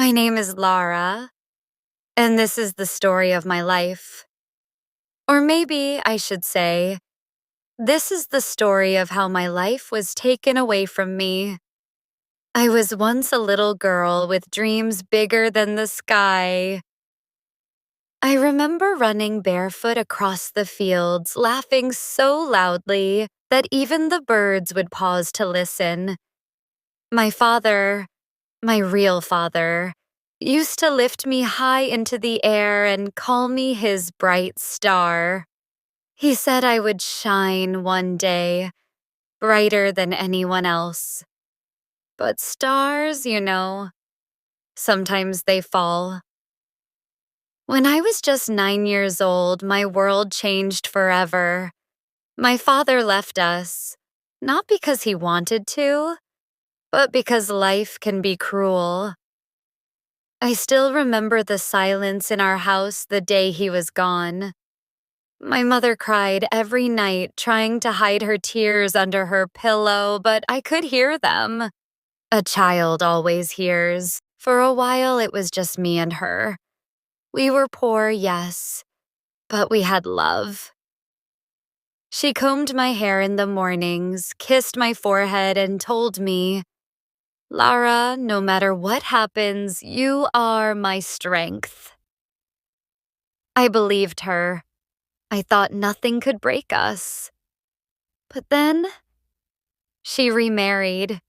My name is Lara, and this is the story of my life. Or maybe I should say, this is the story of how my life was taken away from me. I was once a little girl with dreams bigger than the sky. I remember running barefoot across the fields, laughing so loudly that even the birds would pause to listen. My father, my real father, used to lift me high into the air and call me his bright star. He said I would shine one day, brighter than anyone else. But stars, sometimes they fall. When I was just 9 years old, my world changed forever. My father left us, not because he wanted to, but because life can be cruel. I still remember the silence in our house the day he was gone. My mother cried every night, trying to hide her tears under her pillow, but I could hear them. A child always hears. For a while, it was just me and her. We were poor, yes, but we had love. She combed my hair in the mornings, kissed my forehead, and told me, "Lara, no matter what happens, you are my strength." I believed her. I thought nothing could break us. But then, she remarried.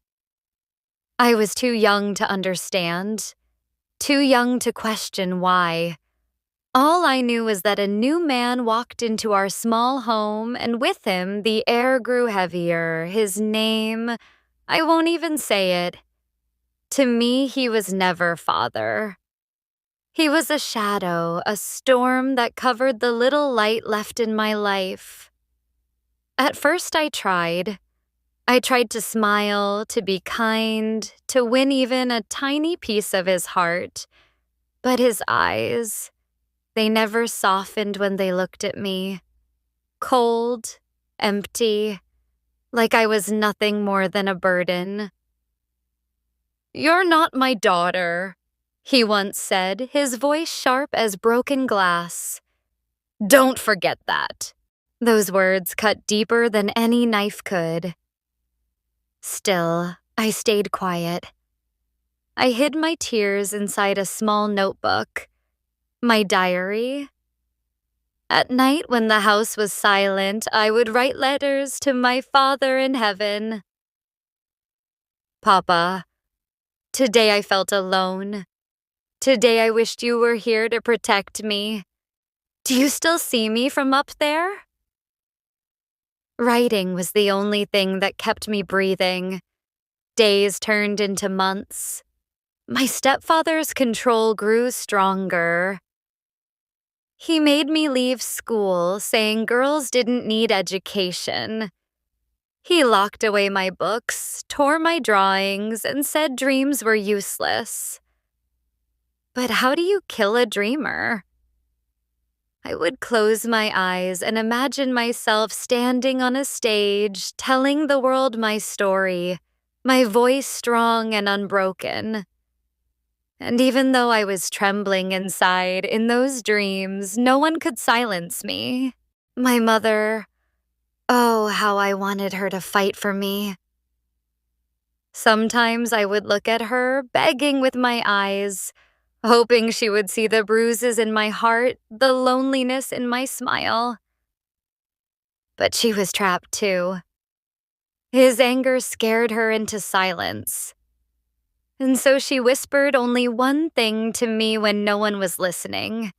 I was too young to understand, too young to question why. All I knew was that a new man walked into our small home, and with him, the air grew heavier. His name, I won't even say it. To me, he was never father. He was a shadow, a storm that covered the little light left in my life. At first, I tried. I tried to smile, to be kind, to win even a tiny piece of his heart. But his eyes, they never softened when they looked at me. Cold, empty, like I was nothing more than a burden. "You're not my daughter," he once said, his voice sharp as broken glass. "Don't forget that." Those words cut deeper than any knife could. Still, I stayed quiet. I hid my tears inside a small notebook, my diary. At night, when the house was silent, I would write letters to my Father in heaven. "Papa, today I felt alone. Today I wished you were here to protect me. Do you still see me from up there?" Writing was the only thing that kept me breathing. Days turned into months. My stepfather's control grew stronger. He made me leave school, saying girls didn't need education. He locked away my books, tore my drawings, and said dreams were useless. But how do you kill a dreamer? I would close my eyes and imagine myself standing on a stage, telling the world my story, my voice strong and unbroken. And even though I was trembling inside in those dreams, no one could silence me. My mother, oh, how I wanted her to fight for me. Sometimes I would look at her, begging with my eyes, hoping she would see the bruises in my heart, the loneliness in my smile. But she was trapped too. His anger scared her into silence. And so she whispered only one thing to me when no one was listening.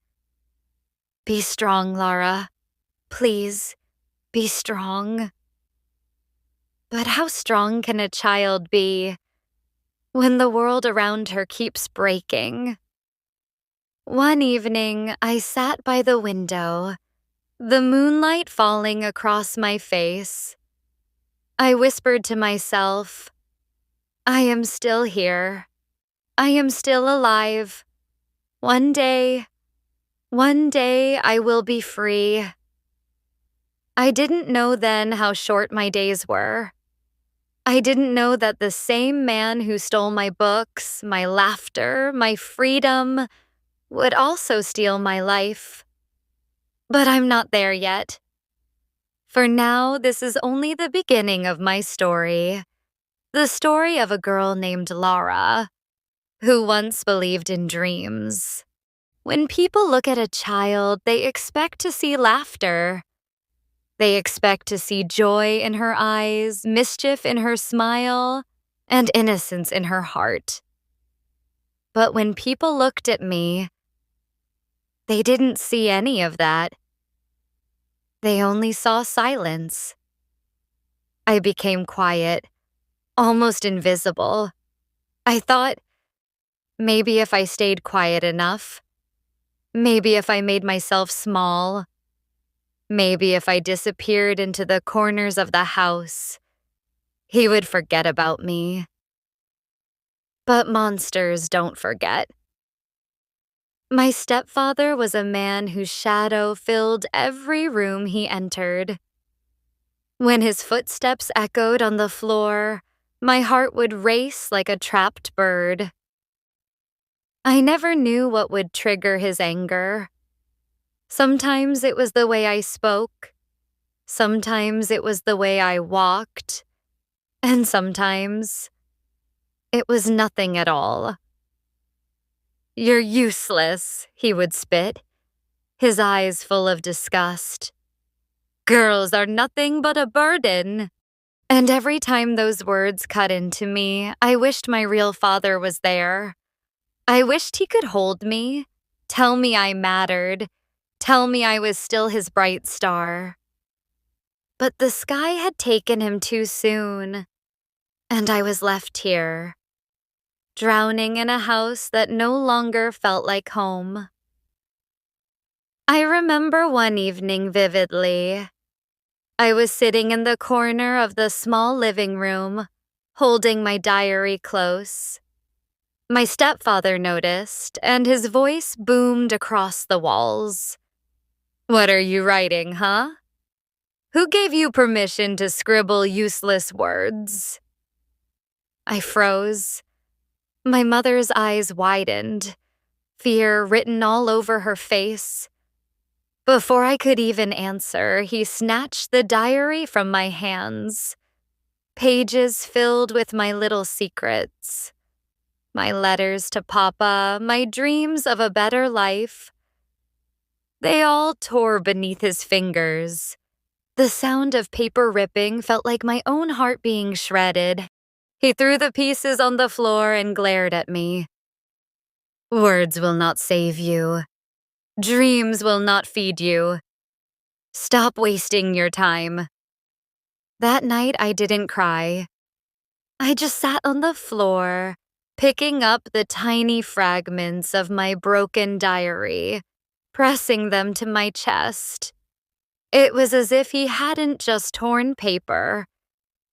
"Be strong, Lara. Please, be strong." But how strong can a child be when the world around her keeps breaking? One evening, I sat by the window, the moonlight falling across my face. I whispered to myself, "I am still here. I am still alive. One day I will be free." I didn't know then how short my days were. I didn't know that the same man who stole my books, my laughter, my freedom, would also steal my life. But I'm not there yet. For now, this is only the beginning of my story. The story of a girl named Laura, who once believed in dreams. When people look at a child, they expect to see laughter. They expect to see joy in her eyes, mischief in her smile, and innocence in her heart. But when people looked at me, they didn't see any of that. They only saw silence. I became quiet, almost invisible. I thought, maybe if I stayed quiet enough, maybe if I made myself small, maybe if I disappeared into the corners of the house, he would forget about me. But monsters don't forget. My stepfather was a man whose shadow filled every room he entered. When his footsteps echoed on the floor, my heart would race like a trapped bird. I never knew what would trigger his anger. Sometimes it was the way I spoke. Sometimes it was the way I walked. And sometimes it was nothing at all. "You're useless," he would spit, his eyes full of disgust. "Girls are nothing but a burden." And every time those words cut into me, I wished my real father was there. I wished he could hold me, tell me I mattered, tell me I was still his bright star. But the sky had taken him too soon, and I was left here, drowning in a house that no longer felt like home. I remember one evening vividly. I was sitting in the corner of the small living room, holding my diary close. My stepfather noticed, and his voice boomed across the walls. "What are you writing, huh? Who gave you permission to scribble useless words?" I froze. My mother's eyes widened, fear written all over her face. Before I could even answer, he snatched the diary from my hands. Pages filled with my little secrets. My letters to Papa, my dreams of a better life. They all tore beneath his fingers. The sound of paper ripping felt like my own heart being shredded. He threw the pieces on the floor and glared at me. "Words will not save you. Dreams will not feed you. Stop wasting your time." That night, I didn't cry. I just sat on the floor, picking up the tiny fragments of my broken diary, pressing them to my chest. It was as if he hadn't just torn paper.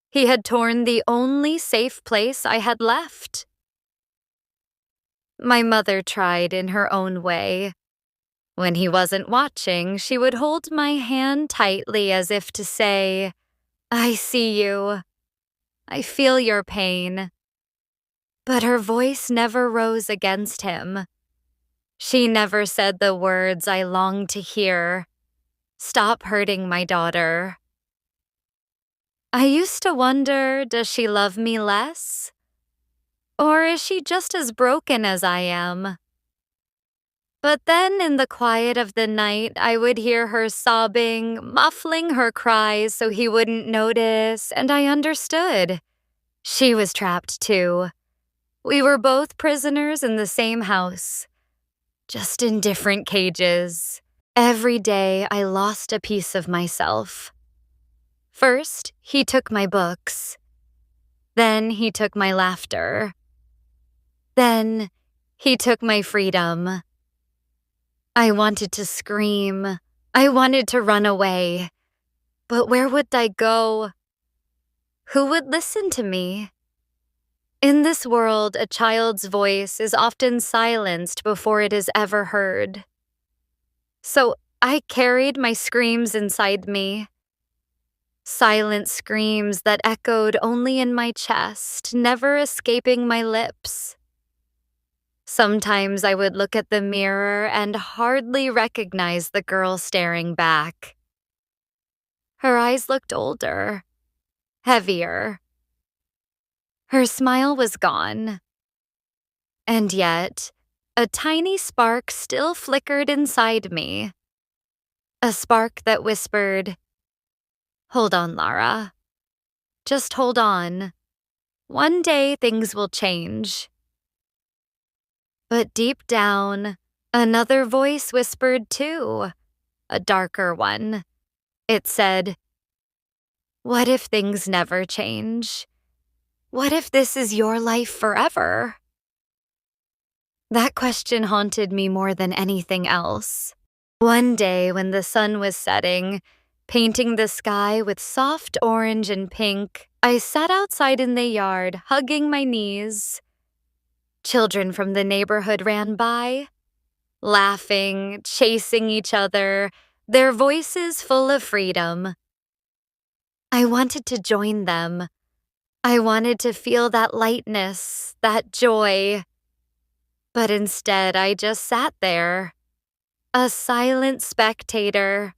He had torn the only safe place I had left. My mother tried in her own way. When he wasn't watching, she would hold my hand tightly as if to say, "I see you. I feel your pain." But her voice never rose against him. She never said the words I longed to hear. "Stop hurting my daughter." I used to wonder, does she love me less? Or is she just as broken as I am? But then in the quiet of the night, I would hear her sobbing, muffling her cries so he wouldn't notice, and I understood. She was trapped too. We were both prisoners in the same house, just in different cages. Every day, I lost a piece of myself. First, he took my books. Then he took my laughter. Then he took my freedom. I wanted to scream. I wanted to run away. But where would I go? Who would listen to me? In this world, a child's voice is often silenced before it is ever heard. So I carried my screams inside me. Silent screams that echoed only in my chest, never escaping my lips. Sometimes I would look at the mirror and hardly recognize the girl staring back. Her eyes looked older, heavier. Her smile was gone. And yet, a tiny spark still flickered inside me. A spark that whispered, "Hold on, Lara. Just hold on. One day things will change." But deep down, another voice whispered too, a darker one. It said, "What if things never change? What if this is your life forever?" That question haunted me more than anything else. One day when the sun was setting, painting the sky with soft orange and pink, I sat outside in the yard, hugging my knees. Children from the neighborhood ran by, laughing, chasing each other, their voices full of freedom. I wanted to join them. I wanted to feel that lightness, that joy. But instead, I just sat there, a silent spectator,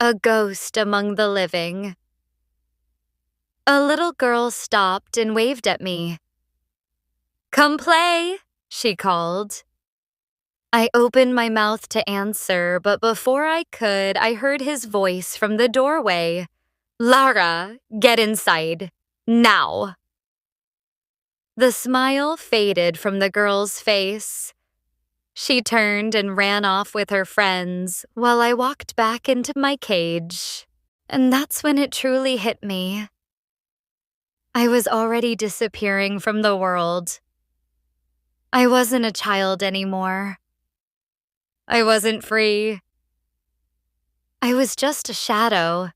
a ghost among the living. A little girl stopped and waved at me. "Come play," she called. I opened my mouth to answer, but before I could, I heard his voice from the doorway. "Lara, get inside. Now." The smile faded from the girl's face. She turned and ran off with her friends while I walked back into my cage. And that's when it truly hit me. I was already disappearing from the world. I wasn't a child anymore. I wasn't free. I was just a shadow,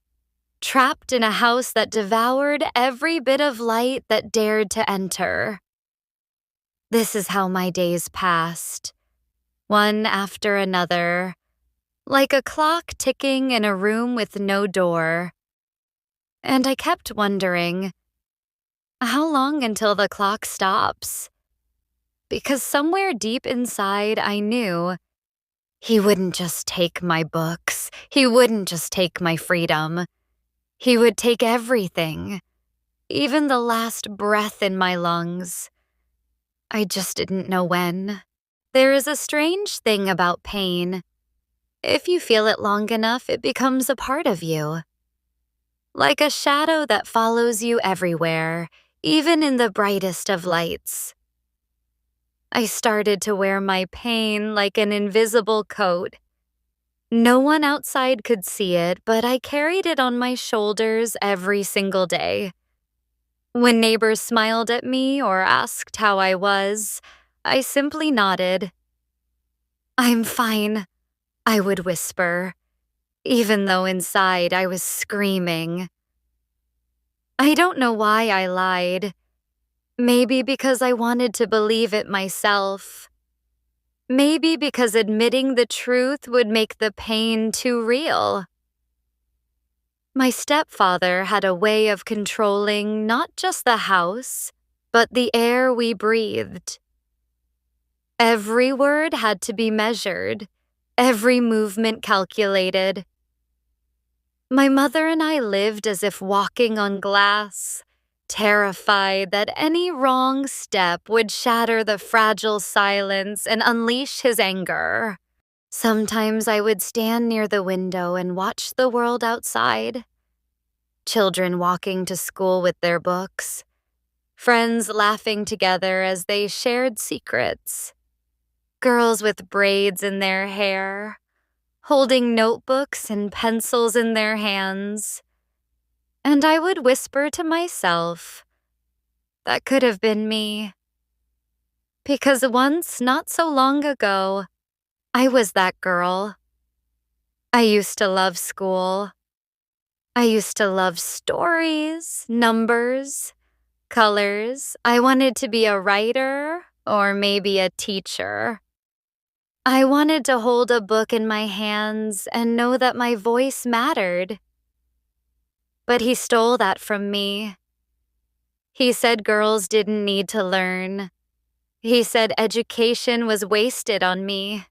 trapped in a house that devoured every bit of light that dared to enter. This is how my days passed, one after another, like a clock ticking in a room with no door. And I kept wondering, how long until the clock stops? Because somewhere deep inside I knew he wouldn't just take my books, he wouldn't just take my freedom. He would take everything, even the last breath in my lungs. I just didn't know when. There is a strange thing about pain. If you feel it long enough, it becomes a part of you. Like a shadow that follows you everywhere, even in the brightest of lights. I started to wear my pain like an invisible coat. No one outside could see it, but I carried it on my shoulders every single day. When neighbors smiled at me or asked how I was, I simply nodded. "I'm fine," I would whisper, even though inside I was screaming. I don't know why I lied. Maybe because I wanted to believe it myself. Maybe because admitting the truth would make the pain too real. My stepfather had a way of controlling not just the house, but the air we breathed. Every word had to be measured, every movement calculated. My mother and I lived as if walking on glass, terrified that any wrong step would shatter the fragile silence and unleash his anger. Sometimes I would stand near the window and watch the world outside. Children walking to school with their books, friends laughing together as they shared secrets, girls with braids in their hair, holding notebooks and pencils in their hands. And I would whisper to myself, that could have been me. Because once, not so long ago, I was that girl. I used to love school. I used to love stories, numbers, colors. I wanted to be a writer or maybe a teacher. I wanted to hold a book in my hands and know that my voice mattered. but he stole that from me. He said girls didn't need to learn. He said education was wasted on me.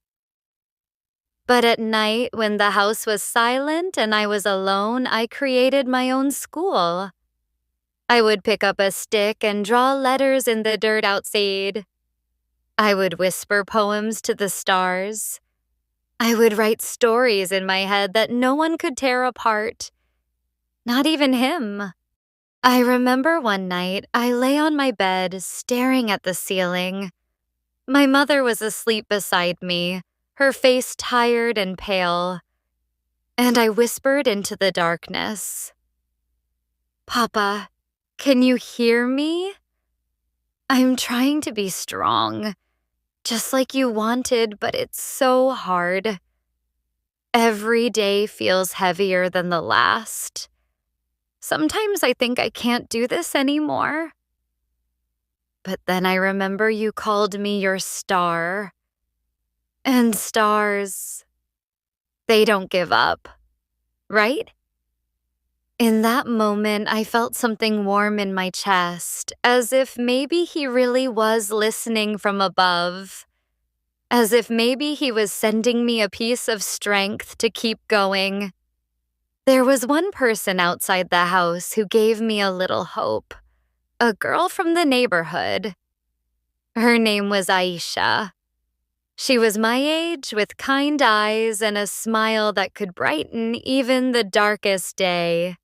But at night, when the house was silent and I was alone, I created my own school. I would pick up a stick and draw letters in the dirt outside. I would whisper poems to the stars. I would write stories in my head that no one could tear apart, not even him. I remember one night I lay on my bed staring at the ceiling. My mother was asleep beside me, her face tired and pale, and I whispered into the darkness, "Papa, can you hear me? I'm trying to be strong, just like you wanted, but it's so hard. Every day feels heavier than the last. Sometimes I think I can't do this anymore." But then I remember you called me your star. And stars, they don't give up, right? In that moment, I felt something warm in my chest, as if maybe he really was listening from above, as if maybe he was sending me a piece of strength to keep going. There was one person outside the house who gave me a little hope, a girl from the neighborhood. Her name was Aisha. She was my age, with kind eyes and a smile that could brighten even the darkest day.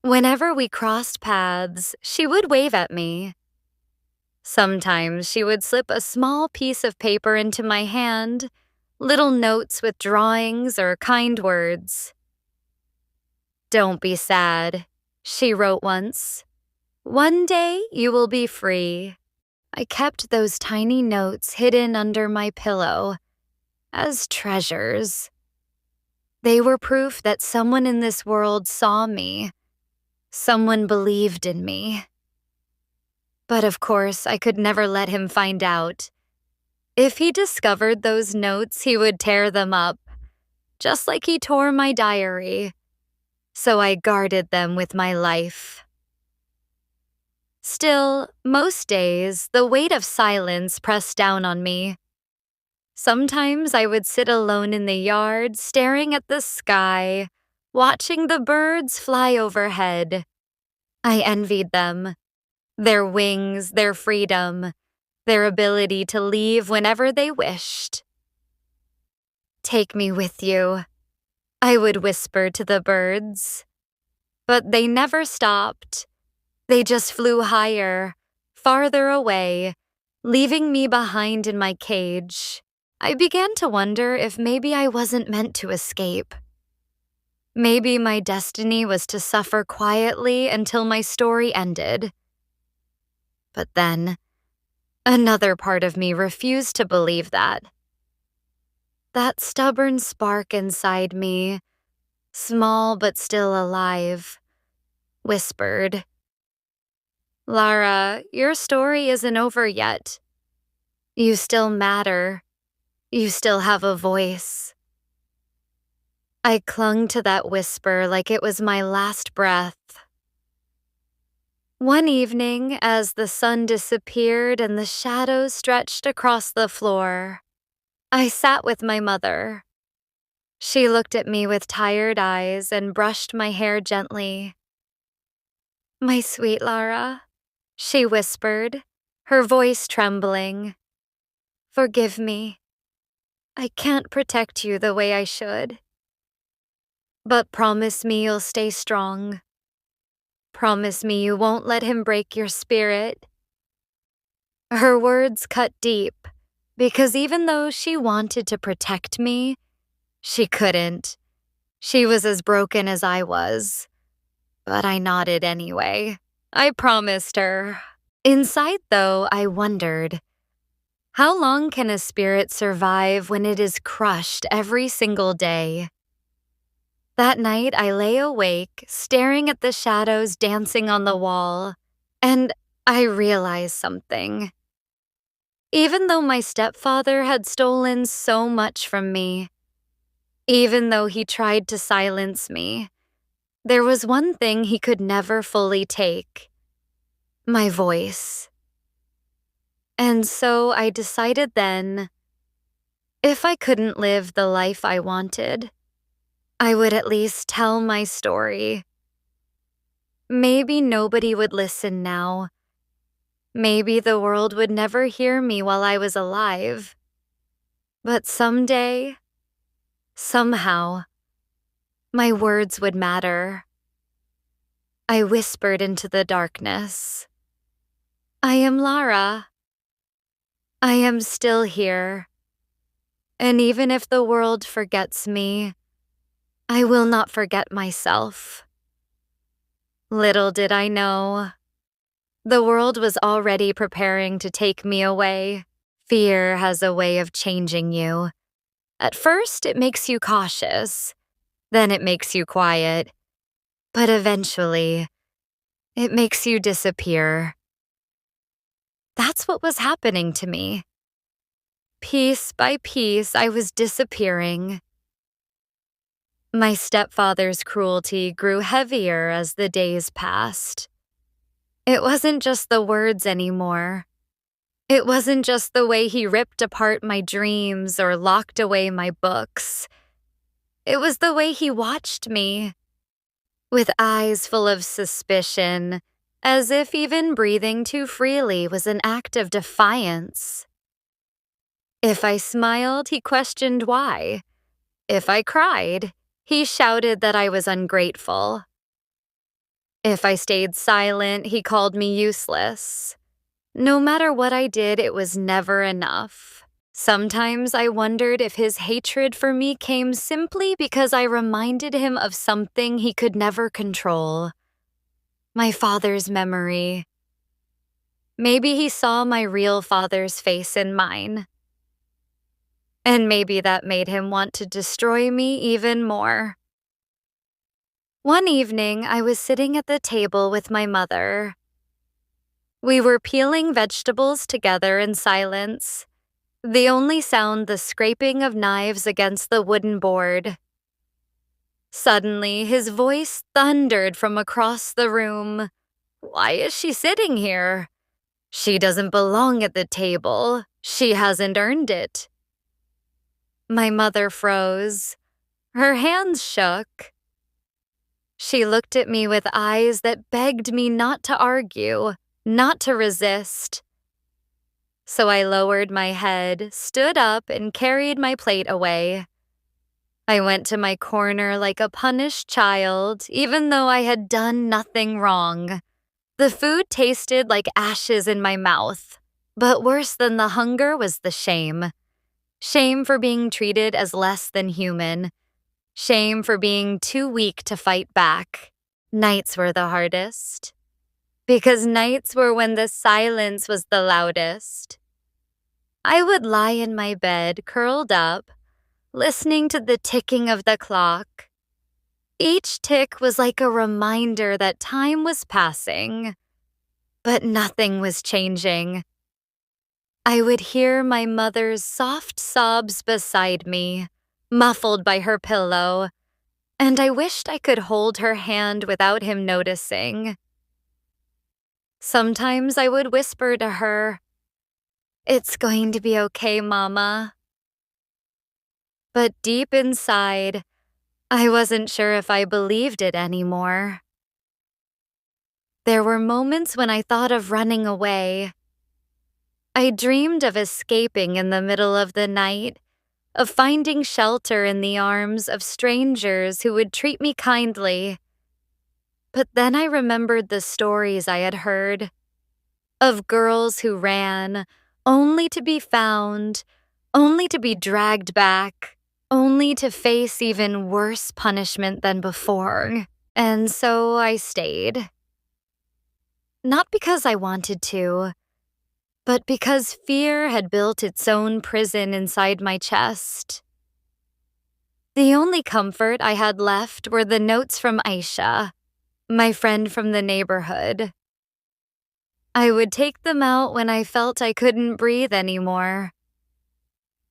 Whenever we crossed paths, she would wave at me. Sometimes she would slip a small piece of paper into my hand, little notes with drawings or kind words. "Don't be sad," she wrote once. "One day you will be free." I kept those tiny notes hidden under my pillow as treasures. They were proof that someone in this world saw me. Someone believed in me. But of course, I could never let him find out. If he discovered those notes, he would tear them up, just like he tore my diary. So I guarded them with my life. Still, most days, the weight of silence pressed down on me. Sometimes I would sit alone in the yard, staring at the sky, watching the birds fly overhead. I envied them. Their wings, their freedom, their ability to leave whenever they wished. "Take me with you," I would whisper to the birds. But they never stopped. They just flew higher, farther away, leaving me behind in my cage. I began to wonder if maybe I wasn't meant to escape. Maybe my destiny was to suffer quietly until my story ended. But then, another part of me refused to believe that. That stubborn spark inside me, small but still alive, whispered, "Lara, your story isn't over yet. You still matter. You still have a voice." I clung to that whisper like it was my last breath. One evening, as the sun disappeared and the shadows stretched across the floor, I sat with my mother. She looked at me with tired eyes and brushed my hair gently. "My sweet Lara," she whispered, her voice trembling. "Forgive me. I can't protect you the way I should. But promise me you'll stay strong. Promise me you won't let him break your spirit." Her words cut deep, because even though she wanted to protect me, she couldn't. She was as broken as I was. But I nodded anyway. I promised her. Inside, though, I wondered, how long can a spirit survive when it is crushed every single day? That night, I lay awake, staring at the shadows dancing on the wall, and I realized something. Even though my stepfather had stolen so much from me, even though he tried to silence me, There was one thing he could never fully take: my voice. And so I decided then, if I couldn't live the life I wanted, I would at least tell my story. Maybe nobody would listen now. Maybe the world would never hear me while I was alive. But someday, somehow, my words would matter. I whispered into the darkness. I am Lara. I am still here. And even if the world forgets me, I will not forget myself. Little did I know, the world was already preparing to take me away. Fear has a way of changing you. At first, it makes you cautious. Then it makes you quiet. But eventually, it makes you disappear. That's what was happening to me. Piece by piece, I was disappearing. My stepfather's cruelty grew heavier as the days passed. It wasn't just the words anymore. It wasn't just the way he ripped apart my dreams or locked away my books. It was the way he watched me, with eyes full of suspicion, as if even breathing too freely was an act of defiance. If I smiled, he questioned why. If I cried, he shouted that I was ungrateful. If I stayed silent, he called me useless. No matter what I did, it was never enough. Sometimes I wondered if his hatred for me came simply because I reminded him of something he could never control: my father's memory. Maybe he saw my real father's face in mine. And maybe that made him want to destroy me even more. One evening, I was sitting at the table with my mother. We were peeling vegetables together in silence, the only sound the scraping of knives against the wooden board. Suddenly, his voice thundered from across the room. "Why is she sitting here? She doesn't belong at the table. She hasn't earned it." My mother froze. Her hands shook. She looked at me with eyes that begged me not to argue, not to resist. So I lowered my head, stood up, and carried my plate away. I went to my corner like a punished child, even though I had done nothing wrong. The food tasted like ashes in my mouth, but worse than the hunger was the shame. Shame for being treated as less than human. Shame for being too weak to fight back. Nights were the hardest, because nights were when the silence was the loudest. I would lie in my bed, curled up, listening to the ticking of the clock. Each tick was like a reminder that time was passing, but nothing was changing. I would hear my mother's soft sobs beside me, muffled by her pillow, and I wished I could hold her hand without him noticing. Sometimes I would whisper to her, "It's going to be okay, Mama." But deep inside, I wasn't sure if I believed it anymore. There were moments when I thought of running away. I dreamed of escaping in the middle of the night, of finding shelter in the arms of strangers who would treat me kindly. But then I remembered the stories I had heard, of girls who ran, only to be found, only to be dragged back, only to face even worse punishment than before. And so I stayed. Not because I wanted to, but because fear had built its own prison inside my chest. The only comfort I had left were the notes from Aisha, my friend from the neighborhood. I would take them out when I felt I couldn't breathe anymore.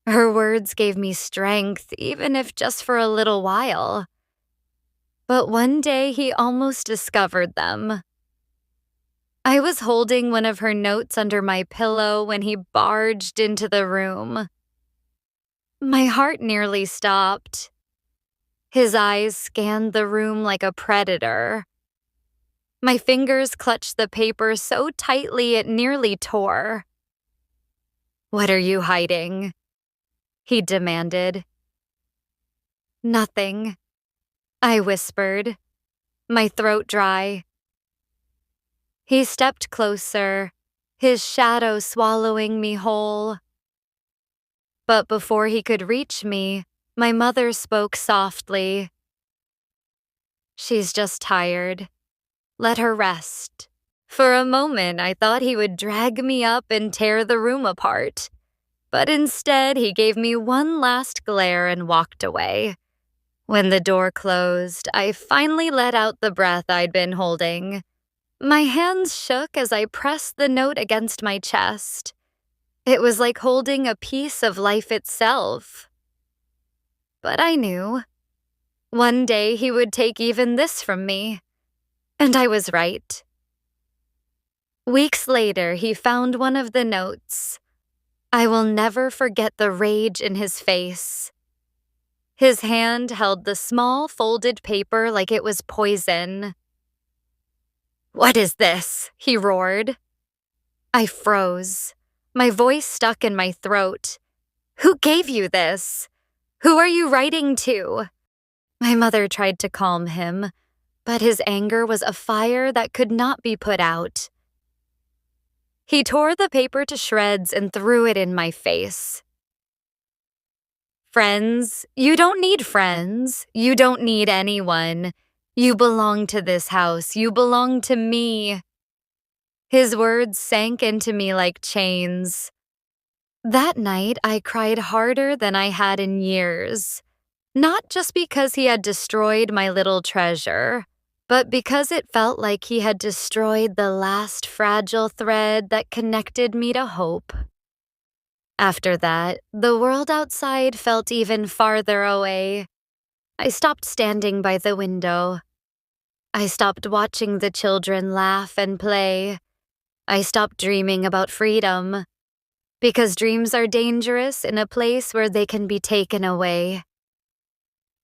Her words gave me strength, even if just for a little while. But one day he almost discovered them. I was holding one of her notes under my pillow when he barged into the room. My heart nearly stopped. His eyes scanned the room like a predator. My fingers clutched the paper so tightly it nearly tore. "What are you hiding?" he demanded. "Nothing," I whispered, my throat dry. He stepped closer, his shadow swallowing me whole. But before he could reach me, my mother spoke softly. "She's just tired. Let her rest." For a moment, I thought he would drag me up and tear the room apart. But instead, he gave me one last glare and walked away. When the door closed, I finally let out the breath I'd been holding. My hands shook as I pressed the note against my chest. It was like holding a piece of life itself. But I knew. One day he would take even this from me. And I was right. Weeks later, he found one of the notes. I will never forget the rage in his face. His hand held the small folded paper like it was poison. "What is this?" he roared. I froze, my voice stuck in my throat. "Who gave you this? Who are you writing to?" My mother tried to calm him, but his anger was a fire that could not be put out. He tore the paper to shreds and threw it in my face. "Friends? You don't need friends. You don't need anyone. You belong to this house. You belong to me." His words sank into me like chains. That night, I cried harder than I had in years. Not just because he had destroyed my little treasure, but because it felt like he had destroyed the last fragile thread that connected me to hope. After that, the world outside felt even farther away. I stopped standing by the window. I stopped watching the children laugh and play. I stopped dreaming about freedom, because dreams are dangerous in a place where they can be taken away.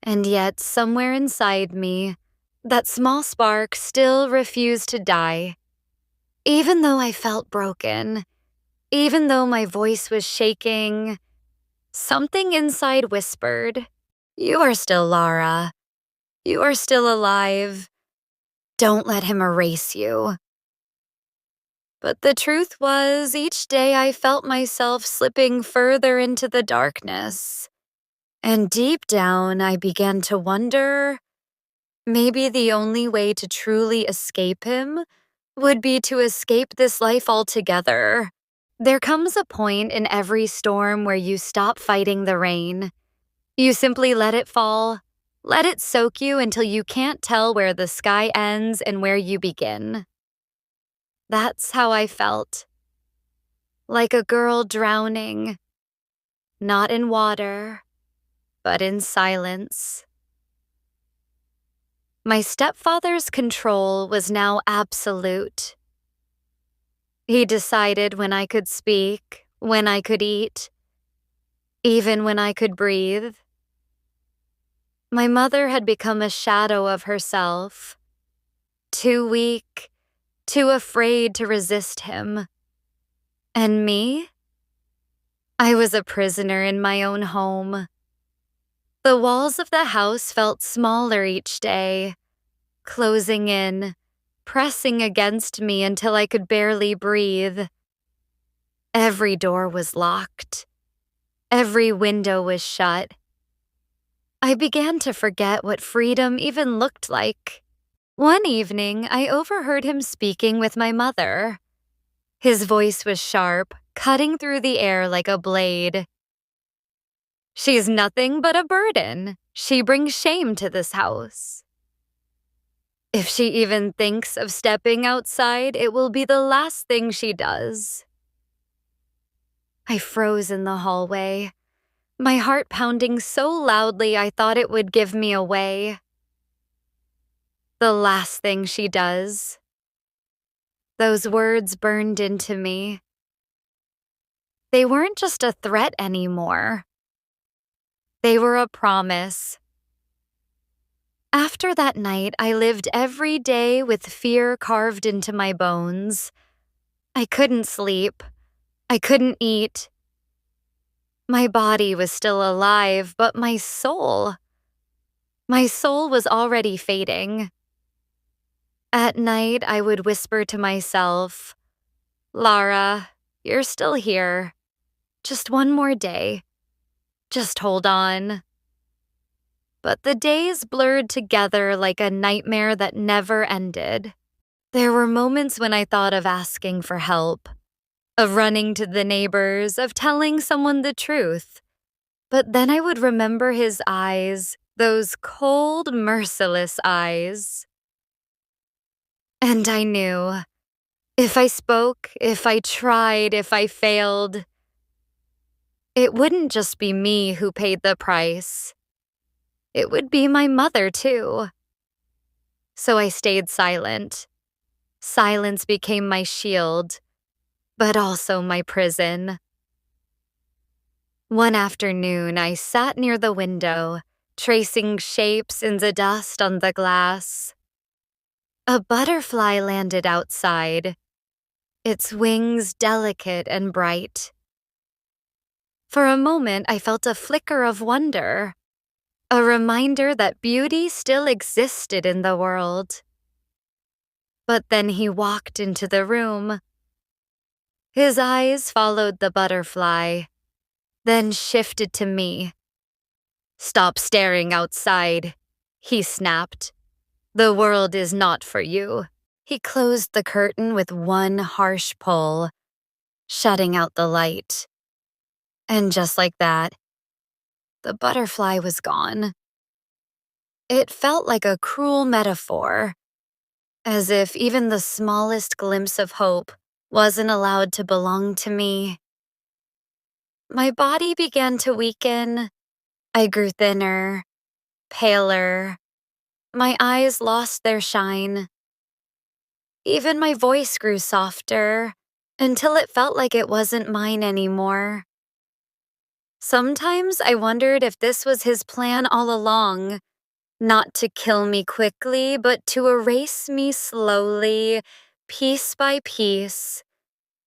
And yet, somewhere inside me, that small spark still refused to die. Even though I felt broken, even though my voice was shaking, something inside whispered, "You are still Lara. You are still alive. Don't let him erase you." But the truth was, each day I felt myself slipping further into the darkness. And deep down, I began to wonder, maybe the only way to truly escape him would be to escape this life altogether. There comes a point in every storm where you stop fighting the rain. You simply let it fall, let it soak you until you can't tell where the sky ends and where you begin. That's how I felt. Like a girl drowning, not in water, but in silence. My stepfather's control was now absolute. He decided when I could speak, when I could eat, even when I could breathe. My mother had become a shadow of herself, too weak, too afraid to resist him. And me? I was a prisoner in my own home. The walls of the house felt smaller each day, closing in, pressing against me until I could barely breathe. Every door was locked. Every window was shut. I began to forget what freedom even looked like. One evening, I overheard him speaking with my mother. His voice was sharp, cutting through the air like a blade. "She's nothing but a burden. She brings shame to this house. If she even thinks of stepping outside, it will be the last thing she does." I froze in the hallway, my heart pounding so loudly I thought it would give me away. the last thing she does. Those words burned into me. They weren't just a threat anymore. They were a promise. After that night, I lived every day with fear carved into my bones. I couldn't sleep. I couldn't eat. My body was still alive, but my soul was already fading. At night, I would whisper to myself, "Lara, you're still here. Just one more day. Just hold on." But the days blurred together like a nightmare that never ended. There were moments when I thought of asking for help, of running to the neighbors, of telling someone the truth. But then I would remember his eyes, those cold, merciless eyes. And I knew, if I spoke, if I tried, if I failed, it wouldn't just be me who paid the price. It would be my mother, too. So I stayed silent. Silence became my shield, but also my prison. One afternoon, I sat near the window, tracing shapes in the dust on the glass. A butterfly landed outside, its wings delicate and bright. For a moment, I felt a flicker of wonder, a reminder that beauty still existed in the world. But then he walked into the room. His eyes followed the butterfly, then shifted to me. "Stop staring outside," he snapped. "The world is not for you." He closed the curtain with one harsh pull, shutting out the light. And just like that, the butterfly was gone. It felt like a cruel metaphor, as if even the smallest glimpse of hope wasn't allowed to belong to me. My body began to weaken. I grew thinner, paler. My eyes lost their shine. Even my voice grew softer, until it felt like it wasn't mine anymore. Sometimes I wondered if this was his plan all along, not to kill me quickly, but to erase me slowly, piece by piece,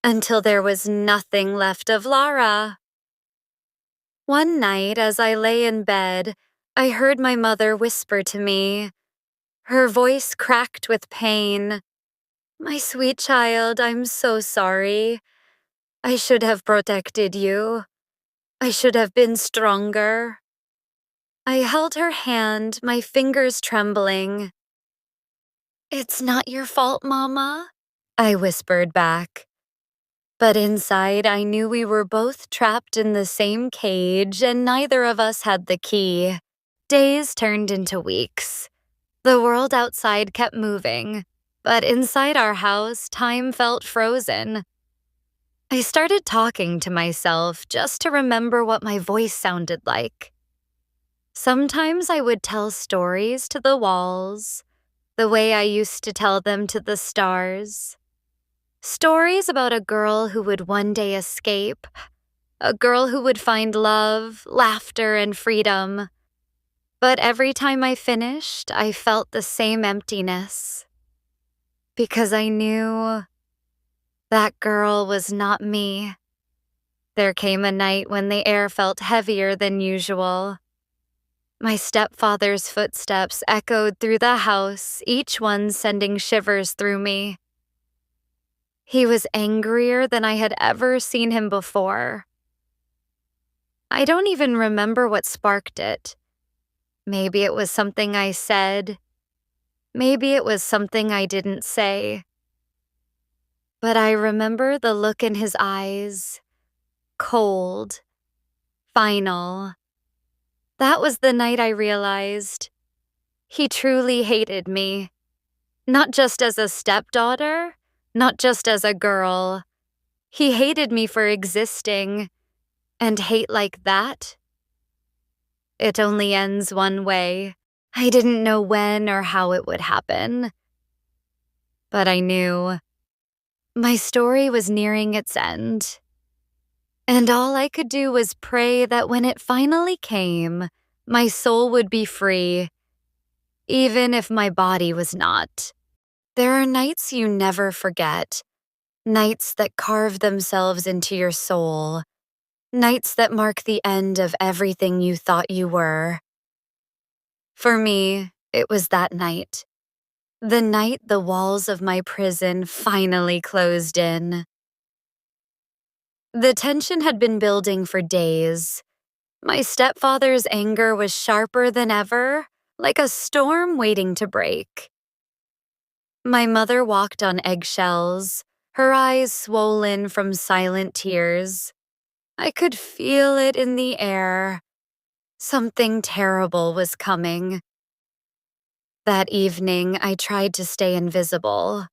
until there was nothing left of Lara. One night, as I lay in bed, I heard my mother whisper to me. Her voice cracked with pain. "My sweet child, I'm so sorry. I should have protected you. I should have been stronger." I held her hand, my fingers trembling. "It's not your fault, Mama," I whispered back. But inside, I knew we were both trapped in the same cage and neither of us had the key. Days turned into weeks. The world outside kept moving, but inside our house, time felt frozen. I started talking to myself just to remember what my voice sounded like. Sometimes I would tell stories to the walls, the way I used to tell them to the stars. Stories about a girl who would one day escape, a girl who would find love, laughter, and freedom. But every time I finished, I felt the same emptiness. Because I knew that girl was not me. There came a night when the air felt heavier than usual. My stepfather's footsteps echoed through the house, each one sending shivers through me. He was angrier than I had ever seen him before. I don't even remember what sparked it. Maybe it was something I said. Maybe it was something I didn't say. But I remember the look in his eyes. Cold. Final. That was the night I realized he truly hated me. Not just as a stepdaughter, not just as a girl. He hated me for existing. And hate like that? It only ends one way. I didn't know when or how it would happen, but I knew my story was nearing its end. And all I could do was pray that when it finally came, my soul would be free, even if my body was not. There are nights you never forget, nights that carve themselves into your soul, nights that mark the end of everything you thought you were. For me, it was that night. The night the walls of my prison finally closed in. The tension had been building for days. My stepfather's anger was sharper than ever, like a storm waiting to break. My mother walked on eggshells, her eyes swollen from silent tears. I could feel it in the air. Something terrible was coming. That evening, I tried to stay invisible.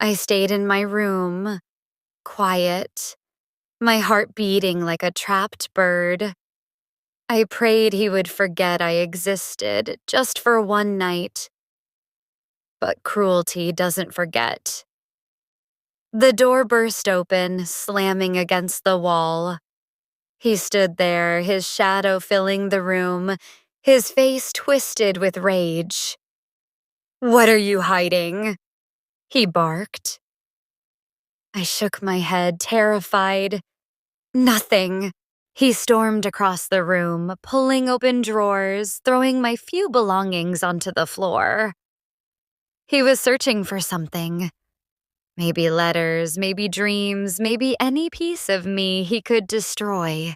I stayed in my room, quiet, my heart beating like a trapped bird. I prayed he would forget I existed just for one night. But cruelty doesn't forget. The door burst open, slamming against the wall. He stood there, his shadow filling the room, his face twisted with rage. "What are you hiding?" he barked. I shook my head, terrified. "Nothing." He stormed across the room, pulling open drawers, throwing my few belongings onto the floor. He was searching for something. Maybe letters, maybe dreams, maybe any piece of me he could destroy.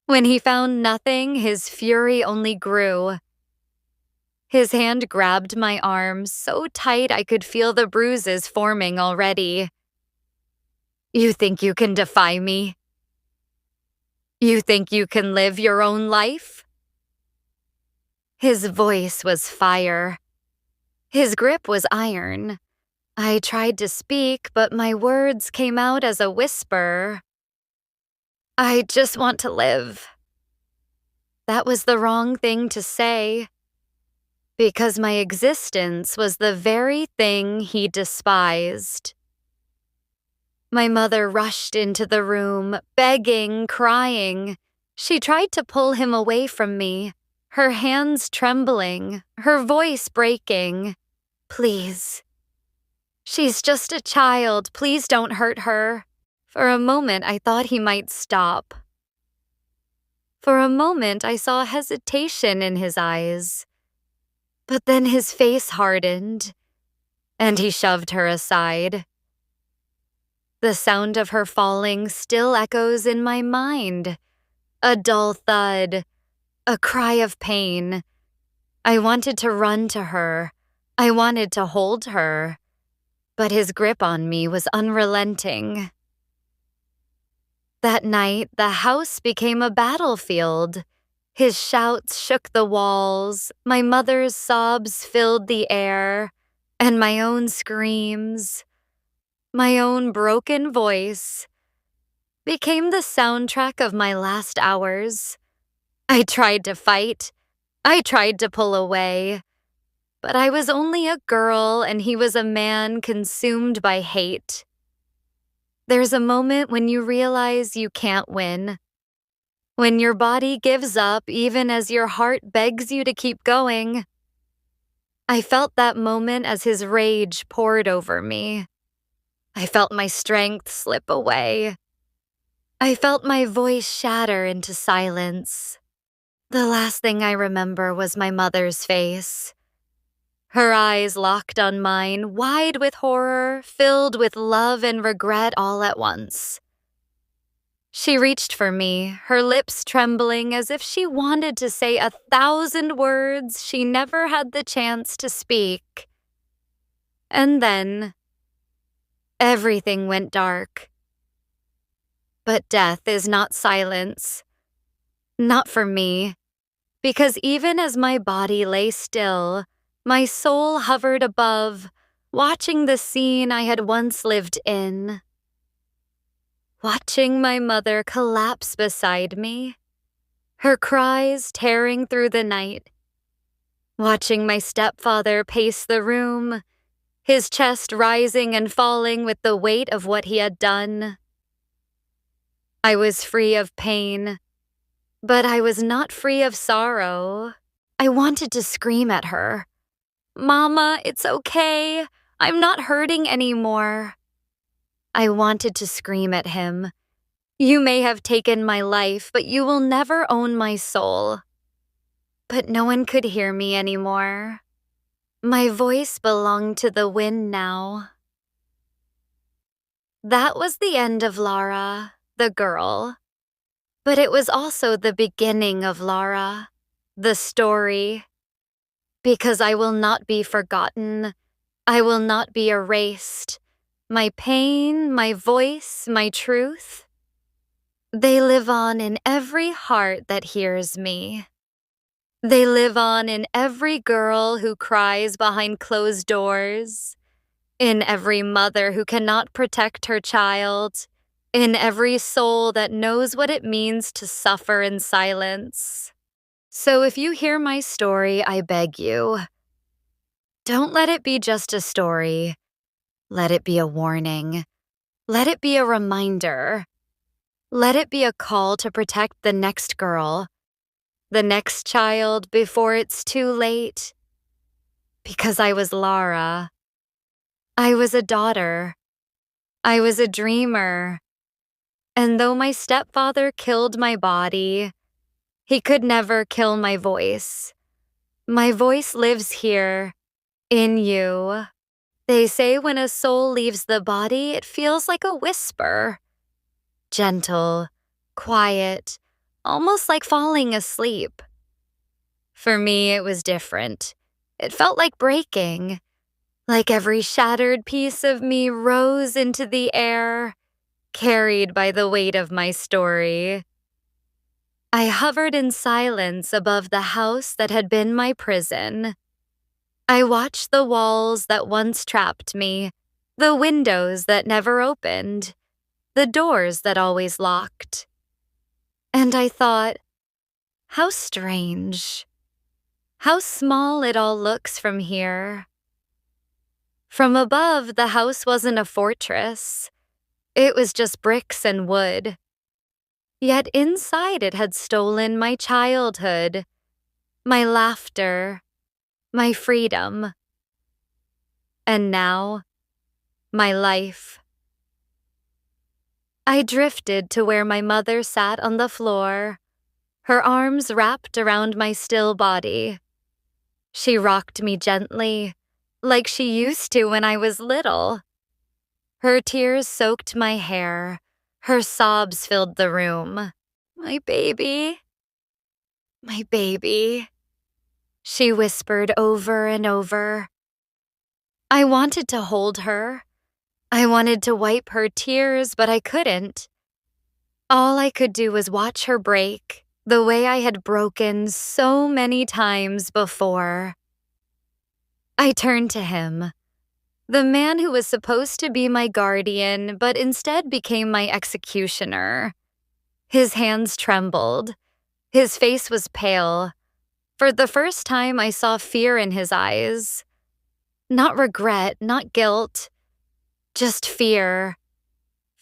When he found nothing, his fury only grew. His hand grabbed my arm so tight I could feel the bruises forming already. "You think you can defy me? You think you can live your own life?" His voice was fire. His grip was iron. I tried to speak, but my words came out as a whisper. "I just want to live." That was the wrong thing to say, because my existence was the very thing he despised. My mother rushed into the room, begging, crying. She tried to pull him away from me, her hands trembling, her voice breaking. "Please. She's just a child. Please don't hurt her." For a moment, I thought he might stop. For a moment, I saw hesitation in his eyes. But then his face hardened, and he shoved her aside. The sound of her falling still echoes in my mind. A dull thud, a cry of pain. I wanted to run to her. I wanted to hold her. But his grip on me was unrelenting. That night, the house became a battlefield. His shouts shook the walls, my mother's sobs filled the air, and my own screams, my own broken voice, became the soundtrack of my last hours. I tried to fight. I tried to pull away. But I was only a girl, and he was a man consumed by hate. There's a moment when you realize you can't win. When your body gives up even as your heart begs you to keep going. I felt that moment as his rage poured over me. I felt my strength slip away. I felt my voice shatter into silence. The last thing I remember was my mother's face. Her eyes locked on mine, wide with horror, filled with love and regret all at once. She reached for me, her lips trembling as if she wanted to say 1,000 words she never had the chance to speak. And then, everything went dark. But death is not silence. Not for me. Because even as my body lay still, my soul hovered above, watching the scene I had once lived in. Watching my mother collapse beside me, her cries tearing through the night, watching my stepfather pace the room, his chest rising and falling with the weight of what he had done. I was free of pain, but I was not free of sorrow. I wanted to scream at her. "Mama, it's okay. I'm not hurting anymore." I wanted to scream at him. "You may have taken my life, but you will never own my soul." But no one could hear me anymore. My voice belonged to the wind now. That was the end of Lara, the girl. But it was also the beginning of Lara, the story. Because I will not be forgotten. I will not be erased. My pain, my voice, my truth, they live on in every heart that hears me. They live on in every girl who cries behind closed doors, in every mother who cannot protect her child, in every soul that knows what it means to suffer in silence. So if you hear my story, I beg you, don't let it be just a story. Let it be a warning. Let it be a reminder. Let it be a call to protect the next girl, the next child before it's too late. Because I was Lara. I was a daughter. I was a dreamer. And though my stepfather killed my body, he could never kill my voice. My voice lives here, in you. They say when a soul leaves the body, it feels like a whisper. Gentle, quiet, almost like falling asleep. For me, it was different. It felt like breaking, like every shattered piece of me rose into the air, carried by the weight of my story. I hovered in silence above the house that had been my prison. I watched the walls that once trapped me, the windows that never opened, the doors that always locked. And I thought, how strange. How small it all looks from here. From above, the house wasn't a fortress. It was just bricks and wood. Yet inside it had stolen my childhood, my laughter, my freedom. And now, my life. I drifted to where my mother sat on the floor, her arms wrapped around my still body. She rocked me gently, like she used to when I was little. Her tears soaked my hair. Her sobs filled the room. "My baby, my baby," she whispered over and over. I wanted to hold her. I wanted to wipe her tears, but I couldn't. All I could do was watch her break, the way I had broken so many times before. I turned to him, the man who was supposed to be my guardian, but instead became my executioner. His hands trembled. His face was pale. For the first time, I saw fear in his eyes. Not regret, not guilt, just fear.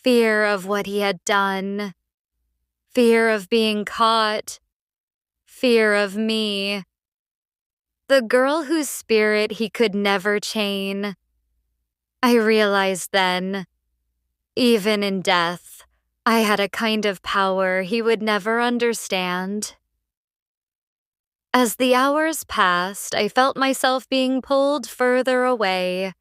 Fear of what he had done. Fear of being caught. Fear of me. The girl whose spirit he could never chain. I realized then, even in death, I had a kind of power he would never understand. As the hours passed, I felt myself being pulled further away,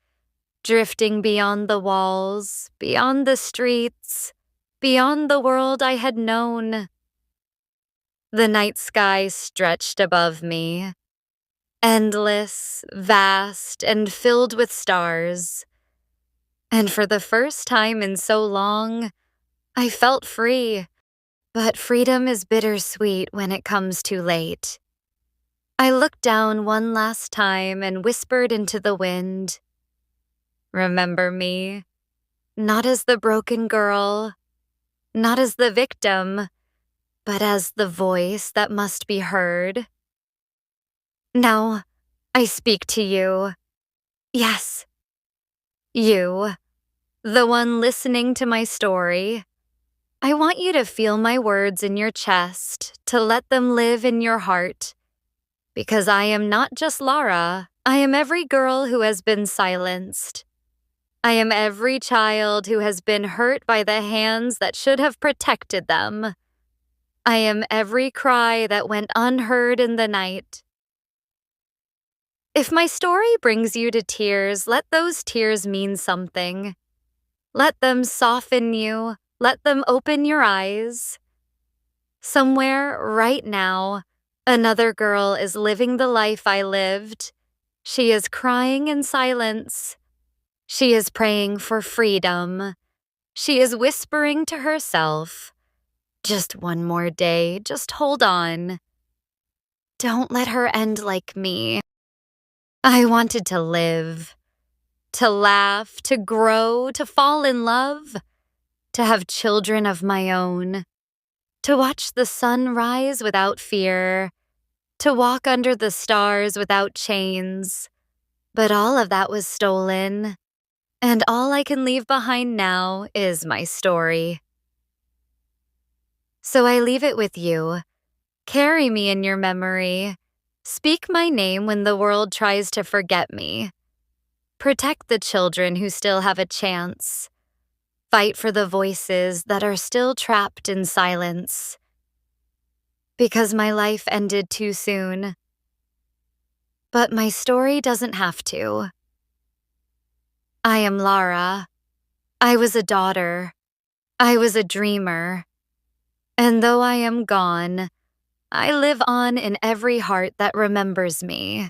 drifting beyond the walls, beyond the streets, beyond the world I had known. The night sky stretched above me, endless, vast, and filled with stars. And for the first time in so long, I felt free. But freedom is bittersweet when it comes too late. I looked down one last time and whispered into the wind. Remember me, not as the broken girl, not as the victim, but as the voice that must be heard. Now, I speak to you. Yes, you, the one listening to my story. I want you to feel my words in your chest, to let them live in your heart. Because I am not just Lara, I am every girl who has been silenced. I am every child who has been hurt by the hands that should have protected them. I am every cry that went unheard in the night. If my story brings you to tears, let those tears mean something. Let them soften you. Let them open your eyes. Somewhere, right now, another girl is living the life I lived. She is crying in silence. She is praying for freedom. She is whispering to herself, "Just one more day, just hold on. Don't let her end like me." I wanted to live, to laugh, to grow, to fall in love, to have children of my own, to watch the sun rise without fear, to walk under the stars without chains. But all of that was stolen, and all I can leave behind now is my story. So I leave it with you. Carry me in your memory. Speak my name when the world tries to forget me. Protect the children who still have a chance. Fight for the voices that are still trapped in silence. Because my life ended too soon. But my story doesn't have to. I am Lara. I was a daughter. I was a dreamer. And though I am gone, I live on in every heart that remembers me.